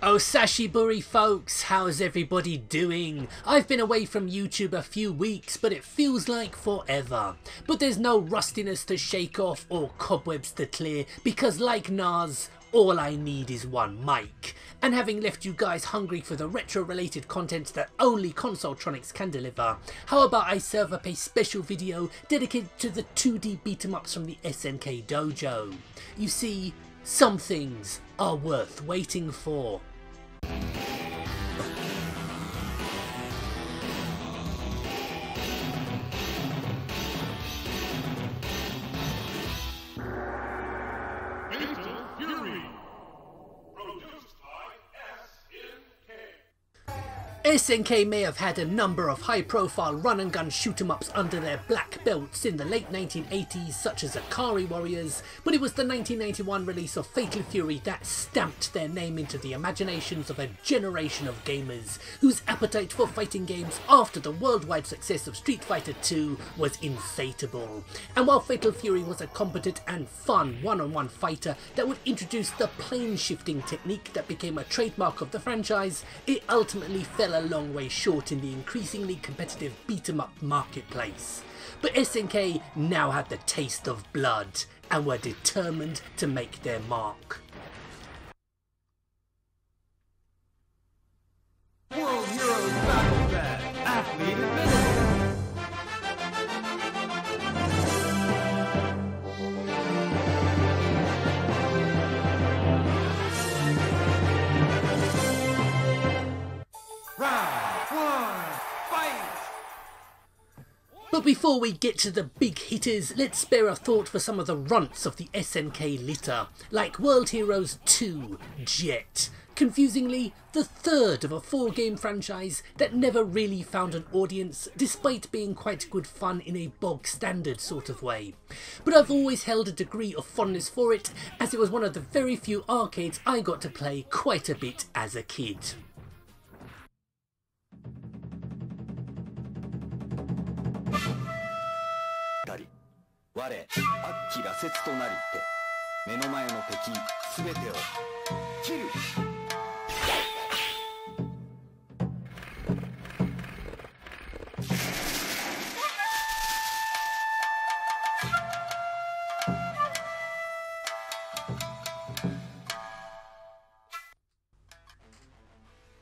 Oh Sashiburi folks, how's everybody doing? I've been away from YouTube a few weeks, but it feels like forever. But there's no rustiness to shake off or cobwebs to clear, because like Nas, all I need is one mic. And having left you guys hungry for the retro related content that only Consoletronix can deliver, how about I serve up a special video dedicated to the 2D beat 'em ups from the SNK dojo. You see, some things are worth waiting for. SNK may have had a number of high-profile run-and-gun shoot-em-ups under their black belts in the late 1980s, such as Akari Warriors, but it was the 1991 release of Fatal Fury that stamped their name into the imaginations of a generation of gamers whose appetite for fighting games after the worldwide success of Street Fighter II was insatiable. And while Fatal Fury was a competent and fun one-on-one fighter that would introduce the plane-shifting technique that became a trademark of the franchise, it ultimately fell a long way short in the increasingly competitive beat-em-up marketplace. But SNK now had the taste of blood and were determined to make their mark. World Heroes Battle Bed, Athlete Admitted. But before we get to the big hitters, let's spare a thought for some of the runts of the SNK litter, like World Heroes 2 Jet. Confusingly, the third of a 4-game franchise that never really found an audience, despite being quite good fun in a bog standard sort of way. But I've always held a degree of fondness for it, as it was one of the very few arcades I got to play quite a bit as a kid.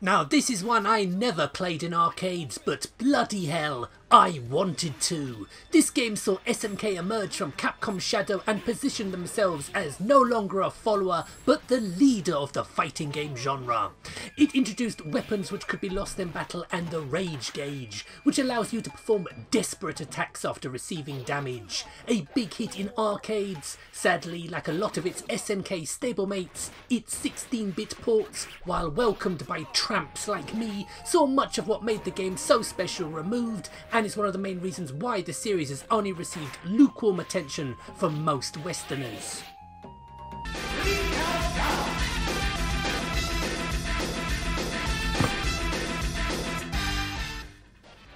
Now this is one I never played in arcades, but bloody hell, I wanted to. This game saw SNK emerge from Capcom's shadow and position themselves as no longer a follower, but the leader of the fighting game genre. It introduced weapons which could be lost in battle and the rage gauge, which allows you to perform desperate attacks after receiving damage. A big hit in arcades. Sadly, like a lot of its SNK stablemates, its 16-bit ports, while welcomed by tramps like me, saw much of what made the game so special removed, and is one of the main reasons why the series has only received lukewarm attention from most Westerners.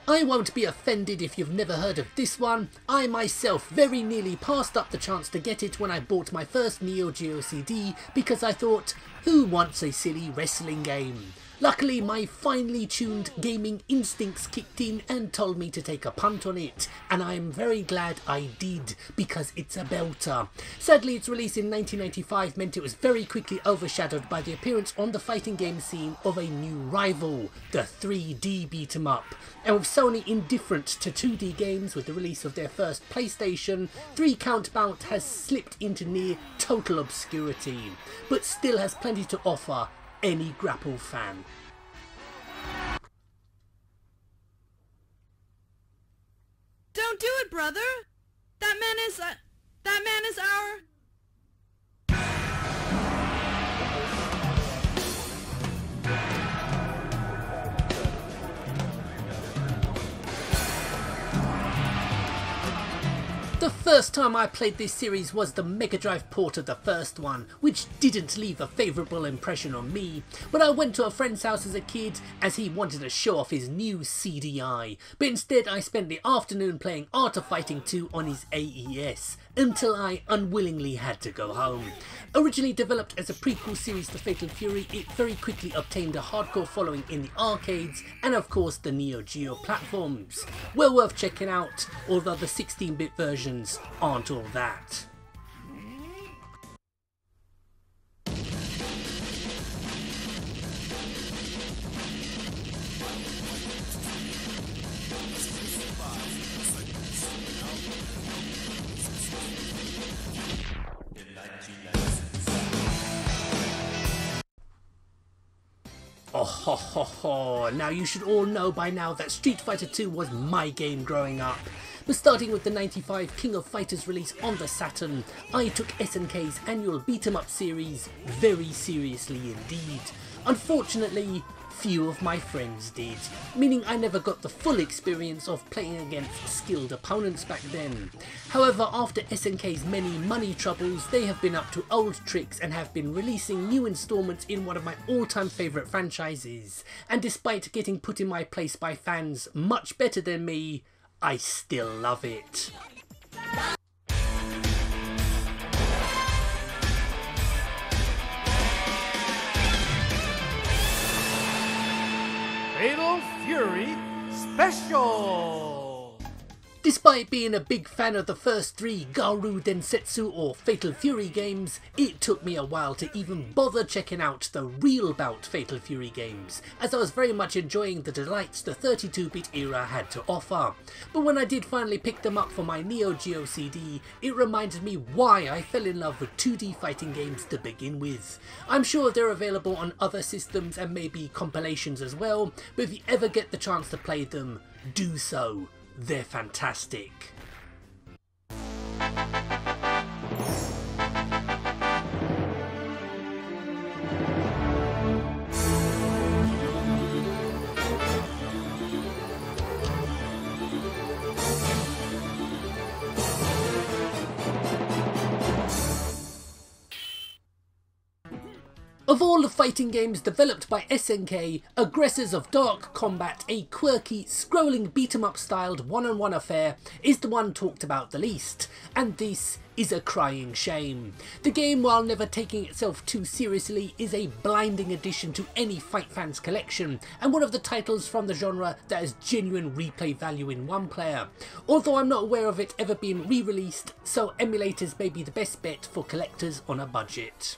I won't be offended if you've never heard of this one. I myself very nearly passed up the chance to get it when I bought my first Neo Geo CD because I thought, who wants a silly wrestling game? Luckily, my finely tuned gaming instincts kicked in and told me to take a punt on it, and I am very glad I did, because it's a belter. Sadly, its release in 1995 meant it was very quickly overshadowed by the appearance on the fighting game scene of a new rival, the 3D beat 'em up. And with Sony indifferent to 2D games with the release of their first PlayStation, 3 Count Bout has slipped into near total obscurity, but still has plenty to offer any grapple fan. Don't do it, brother! That man is our... The first time I played this series was the Mega Drive port of the first one, which didn't leave a favourable impression on me, but I went to a friend's house as a kid as he wanted to show off his new CDI, but instead I spent the afternoon playing Art of Fighting 2 on his AES, until I unwillingly had to go home. Originally developed as a prequel series to Fatal Fury, it very quickly obtained a hardcore following in the arcades and of course the Neo Geo platforms. Well worth checking out, although the 16-bit versions aren't all that. Oh ho ho ho, now you should all know by now that Street Fighter 2 was my game growing up. But starting with the 95 King of Fighters release on the Saturn, I took SNK's annual beat 'em up series very seriously indeed. Unfortunately, few of my friends did, meaning I never got the full experience of playing against skilled opponents back then. However, after SNK's many money troubles, they have been up to old tricks and have been releasing new installments in one of my all-time favourite franchises, and despite getting put in my place by fans much better than me, I still love it. Fatal Fury Special! Despite being a big fan of the first three Garu Densetsu or Fatal Fury games, it took me a while to even bother checking out the real bout Fatal Fury games, as I was very much enjoying the delights the 32-bit era had to offer. But when I did finally pick them up for my Neo Geo CD, it reminded me why I fell in love with 2D fighting games to begin with. I'm sure they're available on other systems and maybe compilations as well, but if you ever get the chance to play them, do so. They're fantastic. Of all the fighting games developed by SNK, Aggressors of Dark Combat, a quirky, scrolling beat-em-up styled one-on-one affair, is the one talked about the least, and this is a crying shame. The game, while never taking itself too seriously, is a blinding addition to any fight fan's collection, and one of the titles from the genre that has genuine replay value in one player, although I'm not aware of it ever being re-released, so emulators may be the best bet for collectors on a budget.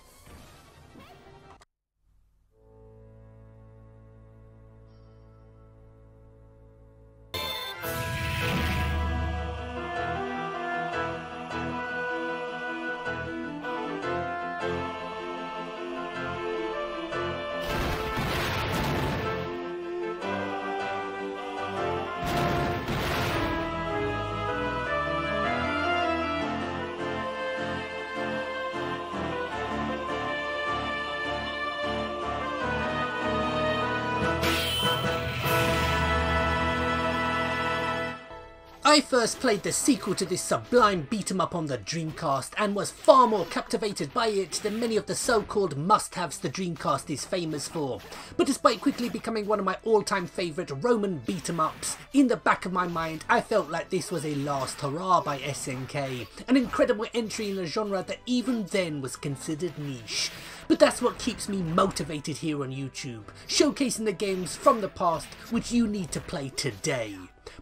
I first played the sequel to this sublime beat-em-up on the Dreamcast and was far more captivated by it than many of the so-called must-haves the Dreamcast is famous for. But despite quickly becoming one of my all-time favourite Roman beat-em-ups, in the back of my mind I felt like this was a last hurrah by SNK, an incredible entry in a genre that even then was considered niche. But that's what keeps me motivated here on YouTube, showcasing the games from the past which you need to play today.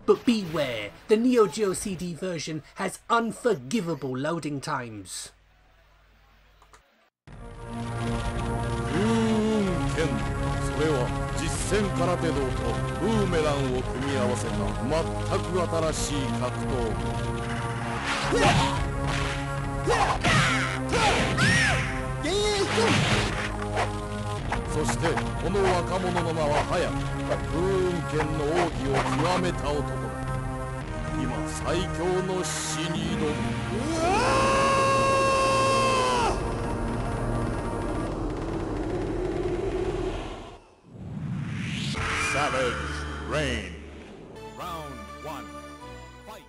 But beware, the Neo Geo CD version has unforgivable loading times. それは実戦空手道とブーメランを組み合わせた全く新しい格闘そしてこの若者の名は早く風雲圏の奥義を極めた男だ今最強の死に挑むSavage Rain. Round 1. Fight.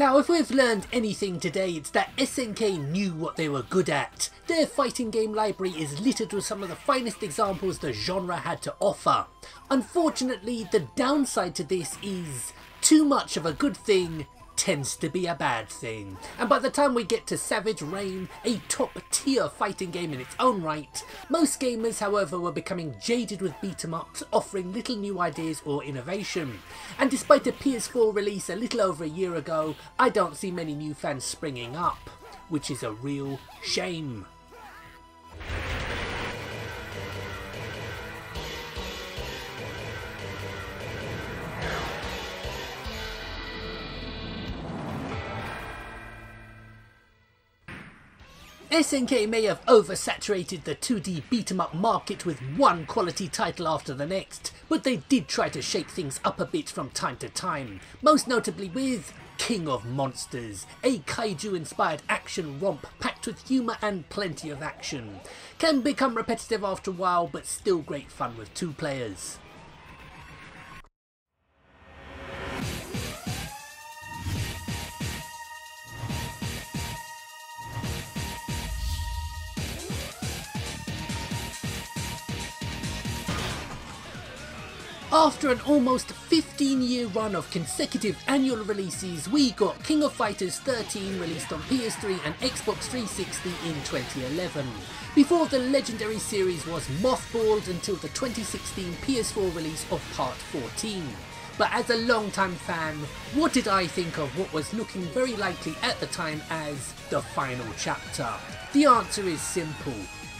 Now, if we've learned anything today, it's that SNK knew what they were good at. Their fighting game library is littered with some of the finest examples the genre had to offer. Unfortunately, the downside to this is too much of a good thing tends to be a bad thing, and by the time we get to Savage Reign, a top tier fighting game in its own right, most gamers however were becoming jaded with beat 'em ups offering little new ideas or innovation, and despite a PS4 release a little over a year ago, I don't see many new fans springing up, which is a real shame. SNK may have oversaturated the 2D beat-em-up market with one quality title after the next, but they did try to shake things up a bit from time to time, most notably with King of Monsters, a kaiju-inspired action romp packed with humour and plenty of action. Can become repetitive after a while, but still great fun with 2 players. After an almost 15-year run of consecutive annual releases, we got King of Fighters 13 released on PS3 and Xbox 360 in 2011, before the legendary series was mothballed until the 2016 PS4 release of Part 14. But as a long-time fan, what did I think of what was looking very likely at the time as the final chapter? The answer is simple.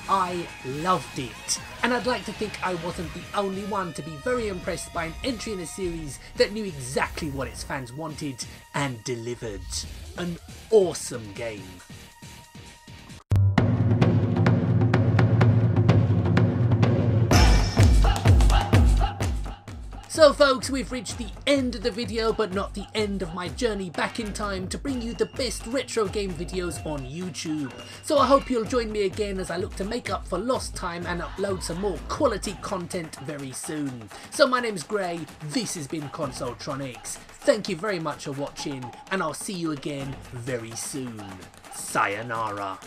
I loved it, and I'd like to think I wasn't the only one to be very impressed by an entry in a series that knew exactly what its fans wanted and delivered. An awesome game. So folks, we've reached the end of the video, but not the end of my journey back in time to bring you the best retro game videos on YouTube. So I hope you'll join me again as I look to make up for lost time and upload some more quality content very soon. So my name's Gray, this has been Consoletronix. Thank you very much for watching, and I'll see you again very soon. Sayonara.